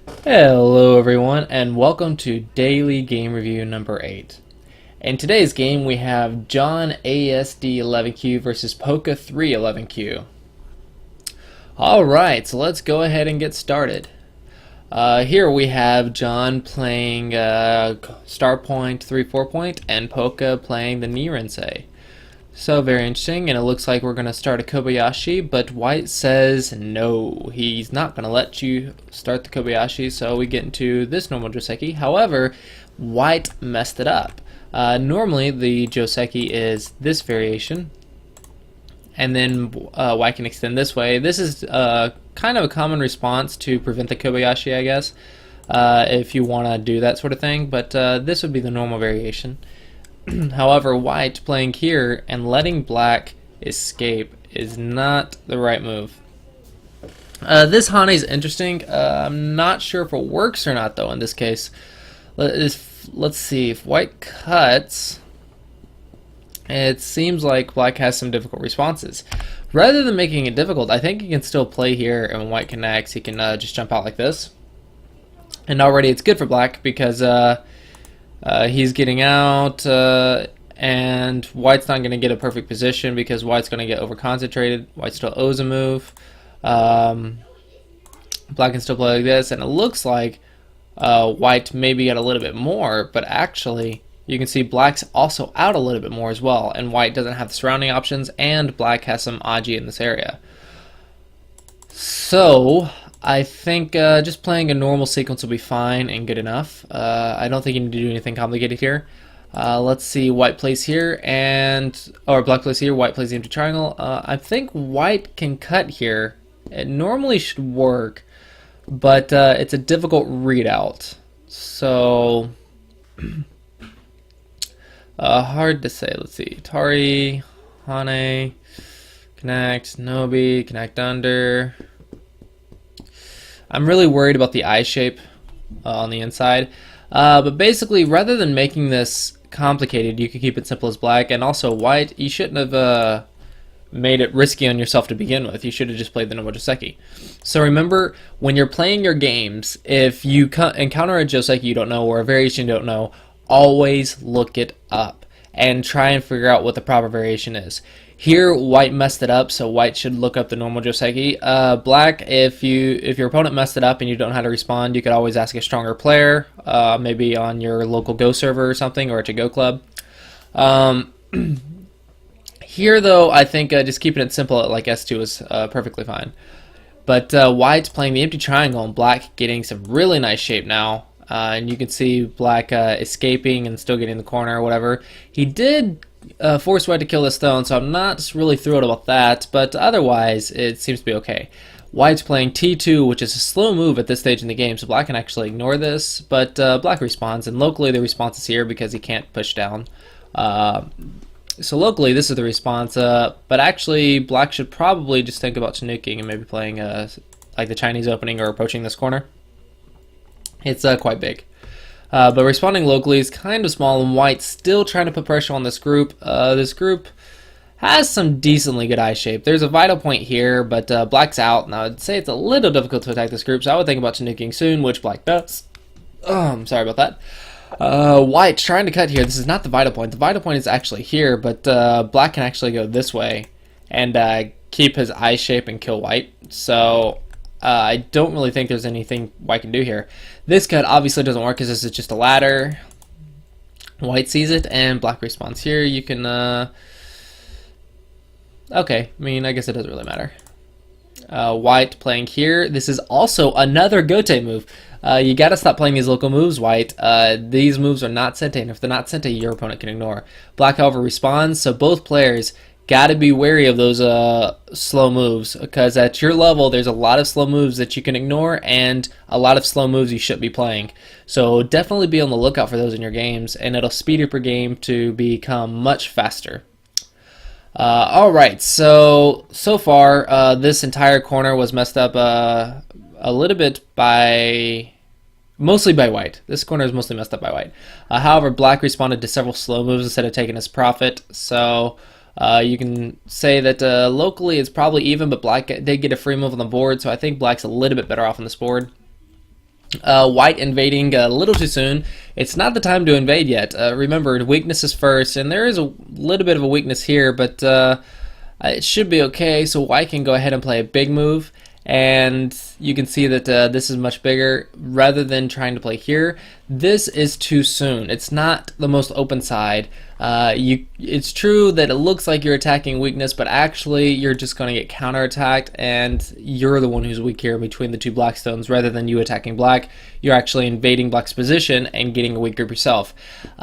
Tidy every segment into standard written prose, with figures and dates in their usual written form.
Hello everyone and welcome to Daily Game Review number 8. In today's game we have John ASD 11Q versus Poka3 11Q. Alright, so let's go ahead and get started. Here we have John playing Star Point 3-4 point and Poka playing the Nirensei. So very interesting, and it looks like we're going to start a Kobayashi, but White says no, he's not going to let you start the Kobayashi, so we get into this normal Joseki. However, White messed it up. Normally the Joseki is this variation, and then White can extend this way. This is kind of a common response to prevent the Kobayashi, I guess, if you want to do that sort of thing, but this would be the normal variation. However, White playing here and letting Black escape is not the right move. This Hane is interesting. I'm not sure if it works or not, though, in this case. Let's see. If White cuts, it seems like Black has some difficult responses. Rather than making it difficult, I think he can still play here, and when White connects, he can just jump out like this. And already it's good for Black because he's getting out, and White's not going to get a perfect position because White's going to get over-concentrated. White still owes a move. Black can still play like this, and it looks like White maybe got a little bit more, but actually you can see Black's also out a little bit more as well, and White doesn't have the surrounding options, and Black has some Aji in this area. So I think just playing a normal sequence will be fine and good enough. I don't think you need to do anything complicated here. Let's see, White plays here, or Black plays here, White plays the empty triangle. I think White can cut here. It normally should work, but it's a difficult readout. So, hard to say. Let's see, Tari, Hane, connect, Nobi, connect under. I'm really worried about the eye shape on the inside. But basically, rather than making this complicated, you could keep it simple as Black. And also, White, you shouldn't have made it risky on yourself to begin with. You should have just played the normal Joseki. So remember, when you're playing your games, if you encounter a Joseki you don't know or a variation you don't know, always look it up and try and figure out what the proper variation is. Here, White messed it up, so White should look up the normal Joseki. Black, if your opponent messed it up and you don't know how to respond, you could always ask a stronger player, maybe on your local Go server or something, or at your Go club. Here, though, I think just keeping it simple at like S2 is perfectly fine. But White's playing the empty triangle, and Black getting some really nice shape now. And you can see Black escaping and still getting the corner or whatever. He did force White to kill the stone, so I'm not really thrilled about that, but otherwise it seems to be okay. White's playing T2, which is a slow move at this stage in the game, so Black can actually ignore this, but Black responds, and locally the response is here because he can't push down. So locally this is the response, but actually Black should probably just think about Tanuking and maybe playing like the Chinese opening or approaching this corner. It's quite big. But responding locally is kind of small, and White's still trying to put pressure on this group. This group has some decently good eye shape. There's a vital point here, but Black's out, and I would say it's a little difficult to attack this group, so I would think about Tanuking soon, which Black does. Sorry about that. White's trying to cut here. This is not the vital point. The vital point is actually here, but Black can actually go this way and keep his eye shape and kill White. So I don't really think there's anything White can do here. This cut obviously doesn't work because this is just a ladder. White sees it, and Black responds here. You can, okay, I mean, I guess it doesn't really matter. White playing here. This is also another Gote move. You gotta stop playing these local moves, White. These moves are not Sente, and if they're not Sente, your opponent can ignore. Black, however, responds, so both players gotta be wary of those slow moves, because at your level there's a lot of slow moves that you can ignore and a lot of slow moves you shouldn't be playing. So definitely be on the lookout for those in your games, and it'll speed up your game to become much faster. Alright, so far this entire corner was messed up a little bit mostly by White. This corner is mostly messed up by White. However, Black responded to several slow moves instead of taking his profit, so you can say that locally it's probably even, but Black did get a free move on the board, so I think Black's a little bit better off on this board. White invading a little too soon. It's not the time to invade yet. Remember, weakness is first, and there is a little bit of a weakness here, but it should be okay. So White can go ahead and play a big move, and you can see that this is much bigger. Rather than trying to play here, this is too soon. It's not the most open side. It's true that it looks like you're attacking weakness, but actually you're just going to get counterattacked, and you're the one who's weak here between the two black stones. Rather than you attacking black, you're actually invading black's position and getting a weak group yourself.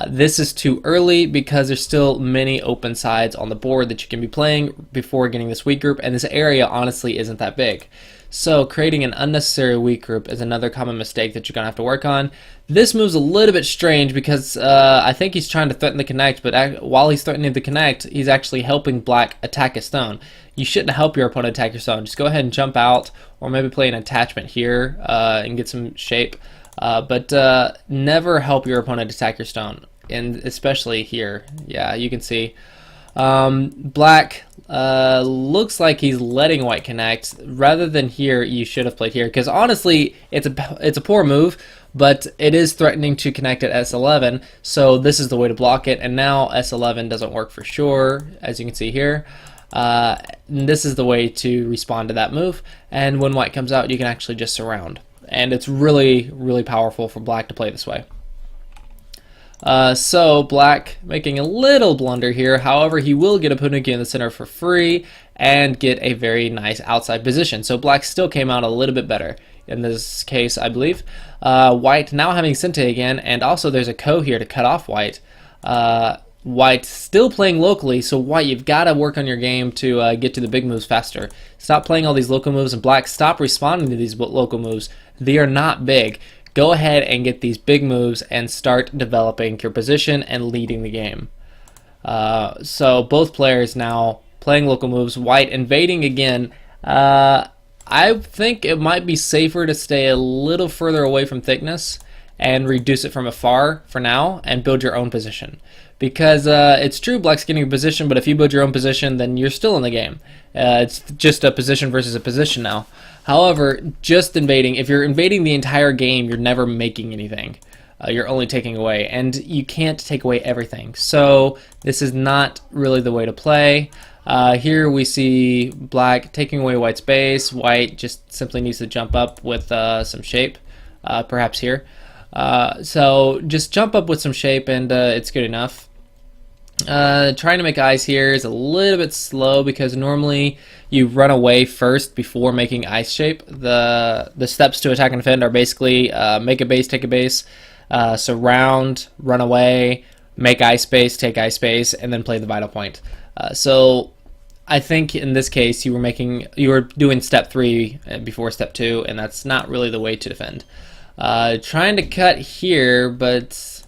This is too early because there's still many open sides on the board that you can be playing before getting this weak group, and this area honestly isn't that big. So creating an unnecessary weak group is another common mistake that you're going to have to work on. This move's a little bit strange because I think he's trying to threaten the connect, but while he's threatening the connect, he's actually helping black attack a stone. You shouldn't help your opponent attack your stone. Just go ahead and jump out, or maybe play an attachment here and get some shape. But never help your opponent attack your stone, and especially here. Yeah, you can see. Black looks like he's letting white connect. Rather than here, you should have played here, because honestly it's a poor move, but it is threatening to connect at S11, so this is the way to block it. And now S11 doesn't work for sure, as you can see here. This is the way to respond to that move, and when white comes out, you can actually just surround, and it's really powerful for black to play this way. So black making a little blunder here. However, he will get a Puniki in the center for free and get a very nice outside position. So black still came out a little bit better in this case, I believe. White now having Sente again, and also there's a Ko here to cut off white. White still playing locally, so white, you've got to work on your game to get to the big moves faster. Stop playing all these local moves, and black, stop responding to these local moves. They are not big. Go ahead and get these big moves and start developing your position and leading the game. So both players now playing local moves. White invading again. I think it might be safer to stay a little further away from thickness and reduce it from afar for now and build your own position. Because it's true black's getting a position, but if you build your own position, then you're still in the game. It's just a position versus a position now. However, just invading, if you're invading the entire game, you're never making anything. You're only taking away, and you can't take away everything. So this is not really the way to play. Here we see black taking away white's base. White just simply needs to jump up with some shape, perhaps here. So just jump up with some shape, and it's good enough. Trying to make ice here is a little bit slow because normally you run away first before making ice shape. The steps to attack and defend are basically make a base, take a base, surround, run away, make ice base, take ice base, and then play the vital point. So I think in this case you were doing step 3 before step 2, and that's not really the way to defend. Trying to cut here, but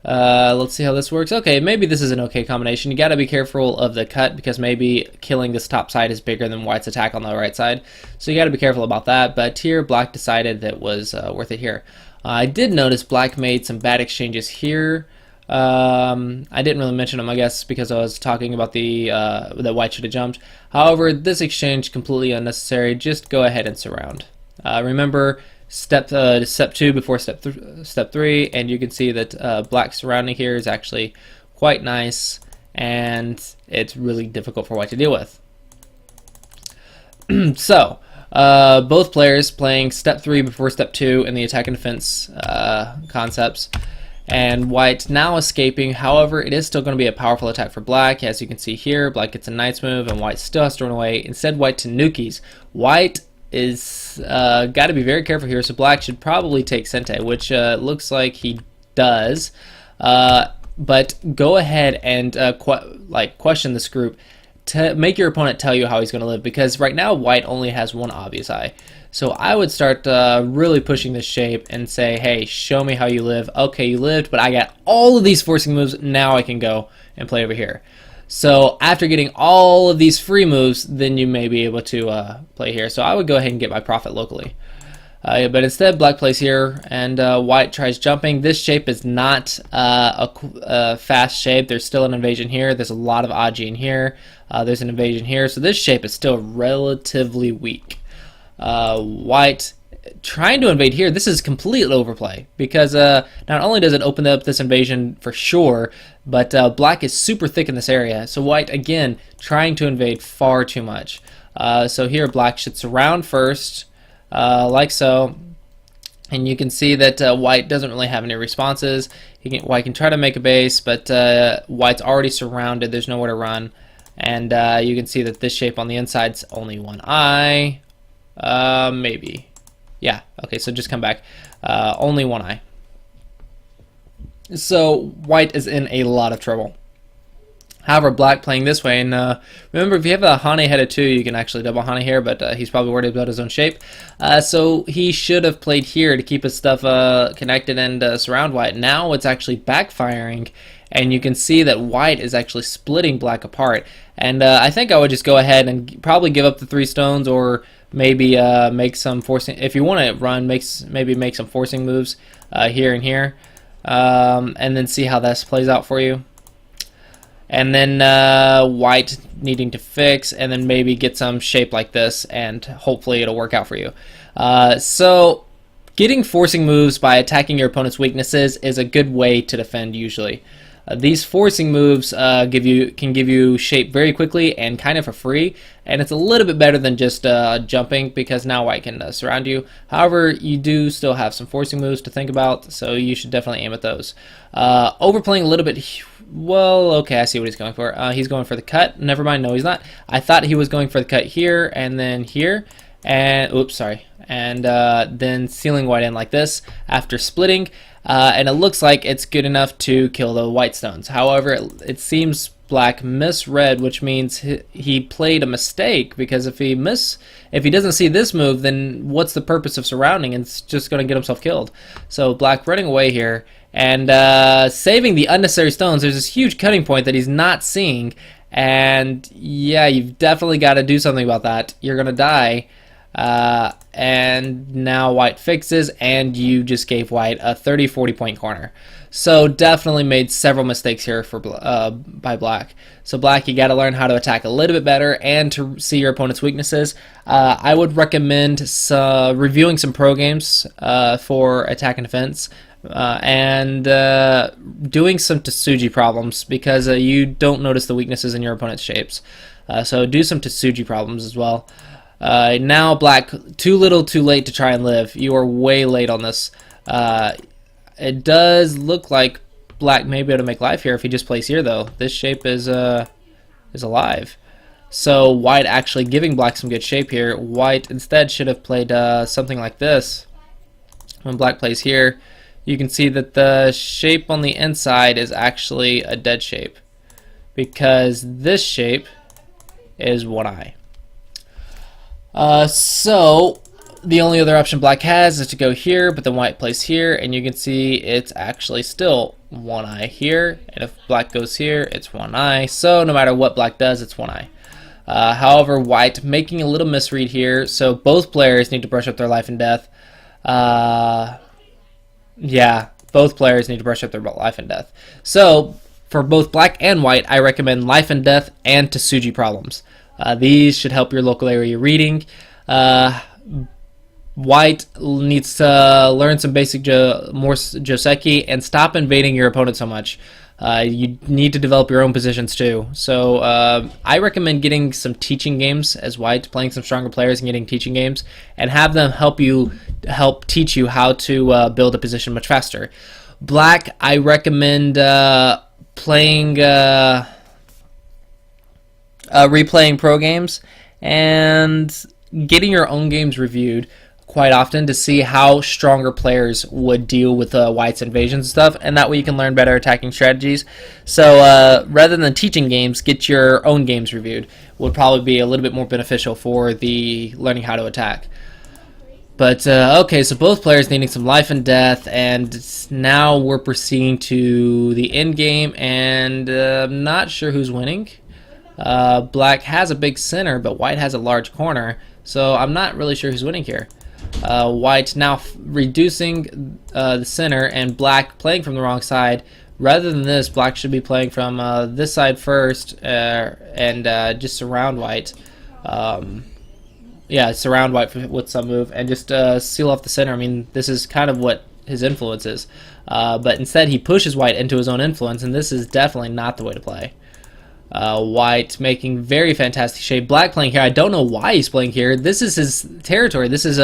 let's see how this works. Okay, maybe this is an okay combination. You got to be careful of the cut because maybe killing this top side is bigger than white's attack on the right side. So you got to be careful about that. But here, black decided that it was worth it here. I did notice black made some bad exchanges here. I didn't really mention them, I guess, because I was talking about that white should have jumped. However, this exchange completely unnecessary. Just go ahead and surround. Remember, step 2 before step 3, and you can see that black surrounding here is actually quite nice, and it's really difficult for white to deal with. So both players playing step 3 before step 2 in the attack and defense concepts, and white now escaping. However, it is still going to be a powerful attack for black. As you can see here, black gets a nice move and white still has to run away. Instead, white tanukis. White is got to be very careful here, so black should probably take Sente, which looks like he does. But go ahead and question this group to make your opponent tell you how he's going to live, because right now white only has one obvious eye. So I would start really pushing this shape and say, hey, show me how you live. Okay, you lived, but I got all of these forcing moves. Now I can go and play over here. So after getting all of these free moves, then you may be able to play here. So I would go ahead and get my profit locally. But instead, black plays here, and white tries jumping. This shape is not a fast shape. There's still an invasion here. There's a lot of Aji in here. There's an invasion here. So this shape is still relatively weak. White trying to invade here, this is complete overplay, because not only does it open up this invasion for sure, but black is super thick in this area. So white, again, trying to invade far too much. So here black should surround first, like so. And you can see that white doesn't really have any responses. White can try to make a base, but white's already surrounded. There's nowhere to run. And you can see that this shape on the inside's only one eye. Maybe. Yeah, okay, so just come back. Only one eye. So white is in a lot of trouble. However, black playing this way, and remember, if you have a Hane head of 2, you can actually double Hane here, but he's probably worried about his own shape. So he should have played here to keep his stuff connected and surround white. Now it's actually backfiring, and you can see that white is actually splitting black apart. And I think I would just go ahead and probably give up the 3 stones, or maybe make some forcing. If you want to run, maybe make some forcing moves here and here, and then see how this plays out for you. And then white needing to fix, and then maybe get some shape like this, and hopefully it'll work out for you. So getting forcing moves by attacking your opponent's weaknesses is a good way to defend usually. These forcing moves can give you shape very quickly and kind of for free, and it's a little bit better than just jumping, because now white can surround you. However, you do still have some forcing moves to think about, so you should definitely aim at those. Overplaying a little bit. Well, okay, I see what he's going for. He's going for the cut. Never mind, no, he's not. I thought he was going for the cut here and then here, and oops, sorry, and then sealing white in like this after splitting. And it looks like it's good enough to kill the white stones. However, it seems black misread, which means he played a mistake, because if he doesn't see this move, then what's the purpose of surrounding? And it's just going to get himself killed. So black running away here and saving the unnecessary stones. There's this huge cutting point that he's not seeing, and yeah, you've definitely got to do something about that. You're going to die. And now white fixes, and you just gave white a 30-40 point corner. So definitely made several mistakes here for by black. So black, you got to learn how to attack a little bit better and to see your opponent's weaknesses. I would recommend reviewing some pro games for attack and defense, and doing some Tsuji problems, because you don't notice the weaknesses in your opponent's shapes. So do some Tsuji problems as well. Now black, too little too late to try and live. You are way late on this. It does look like black may be able to make life here if he just plays here, though. This shape is alive. So white actually giving black some good shape here. White instead should have played something like this. When black plays here, you can see that the shape on the inside is actually a dead shape, because this shape is one eye. So the only other option black has is to go here, but then white plays here, and you can see it's actually still one eye here, and if black goes here, it's one eye. So no matter what black does, it's one eye. However, white making a little misread here, so both players need to brush up their life and death. Yeah, both players need to brush up their life and death. So for both black and white, I recommend life and death and Tsuji problems. These should help your local area reading. White needs to learn some basic more Joseki and stop invading your opponent so much. You need to develop your own positions too. So I recommend getting some teaching games as white, playing some stronger players and getting teaching games, and have them help teach you how to build a position much faster. Black, I recommend playing replaying pro games and getting your own games reviewed quite often to see how stronger players would deal with white's invasions and stuff, and that way you can learn better attacking strategies. So rather than teaching games, get your own games reviewed. Would probably be a little bit more beneficial for the learning how to attack. But okay, so both players needing some life and death, and now we're proceeding to the end game, and I'm not sure who's winning. Black has a big center, but white has a large corner, so I'm not really sure who's winning here. White now reducing the center, and black playing from the wrong side. Rather than this, black should be playing from this side first, and just surround white. yeah, surround white with some move and just seal off the center. I mean, this is kind of what his influence is. But instead he pushes white into his own influence, and this is definitely not the way to play. White making very fantastic shape. Black playing here. I don't know why he's playing here. This is his territory. This is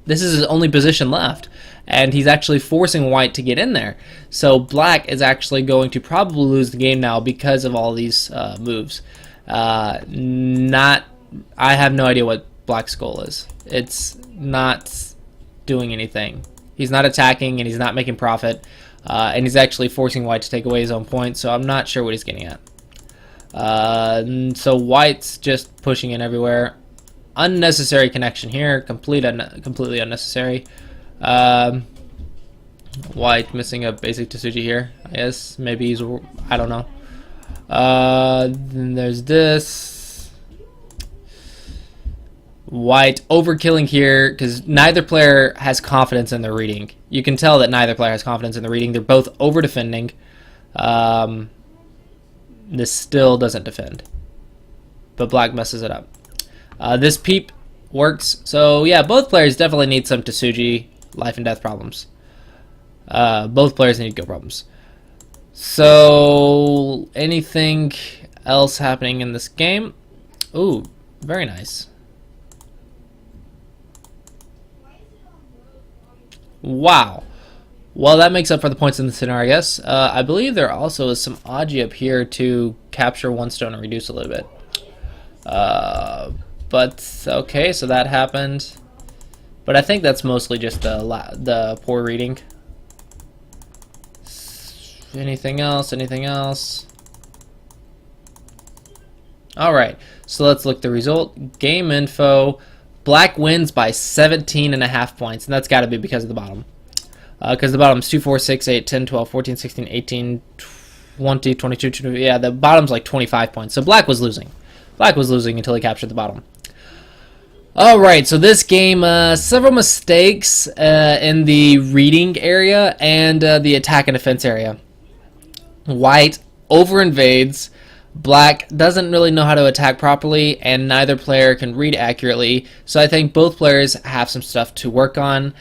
his only position left, and he's actually forcing white to get in there. So black is actually going to probably lose the game now because of all these moves. I have no idea what black's goal is. It's not doing anything. He's not attacking, and he's not making profit, and he's actually forcing white to take away his own point, so I'm not sure what he's getting at. So white's just pushing in everywhere. Unnecessary connection here, completely unnecessary. White missing a basic Tsuji here. I guess maybe he's, I don't know. Then there's this. White overkilling here because neither player has confidence in their reading. You can tell that neither player has confidence in the reading. They're both over defending. This still doesn't defend, but black messes it up. This peep works. So yeah, both players definitely need some Tsuji life and death problems. Both players need go problems. So anything else happening in this game? Ooh, very nice. Wow. Well, that makes up for the points in the center, I guess. I believe there also is some Aji up here to capture one stone and reduce a little bit. But, okay, so that happened. But I think that's mostly just the poor reading. Anything else? Anything else? Alright, so let's look at the result. Game info. Black wins by 17.5 points, and that's got to be because of the bottom. Because the bottom's 2, 4, 6, 8, 10, 12, 14, 16, 18, 20, 22, 22. Yeah, the bottom's like 25 points. So black was losing. Black was losing until he captured the bottom. Alright, so this game, several mistakes in the reading area and the attack and defense area. White over-invades. Black doesn't really know how to attack properly, and neither player can read accurately, so I think both players have some stuff to work on.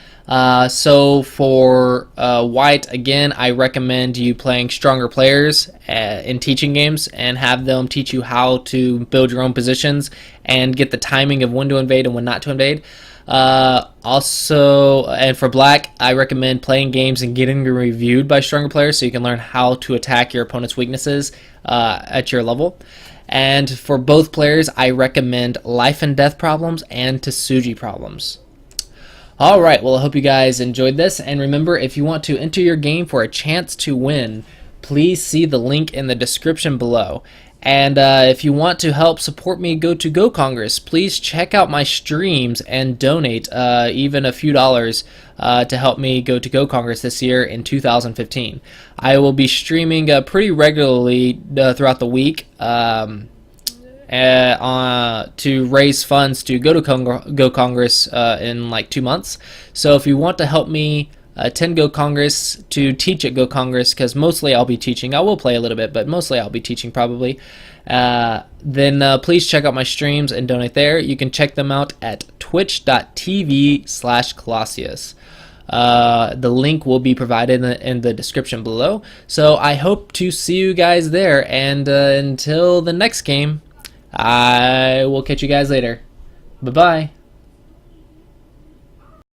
So for white, again, I recommend you playing stronger players in teaching games and have them teach you how to build your own positions and get the timing of when to invade and when not to invade. Also, and for black, I recommend playing games and getting reviewed by stronger players so you can learn how to attack your opponent's weaknesses at your level. And for both players, I recommend life and death problems and Tsuji problems. Alright, well, I hope you guys enjoyed this, and remember, if you want to enter your game for a chance to win, please see the link in the description below. And if you want to help support me go to Go Congress, please check out my streams and donate even a few dollars to help me go to Go Congress this year in 2015. I will be streaming pretty regularly throughout the week to raise funds to go to Go Congress in like 2 months. So if you want to help me attend Go Congress, to teach at Go Congress, because mostly I'll be teaching. I will play a little bit, but mostly I'll be teaching probably. Then please check out my streams and donate there. You can check them out at twitch.tv/Clossi. The link will be provided in the description below. So I hope to see you guys there, and until the next game, I will catch you guys later. Bye-bye.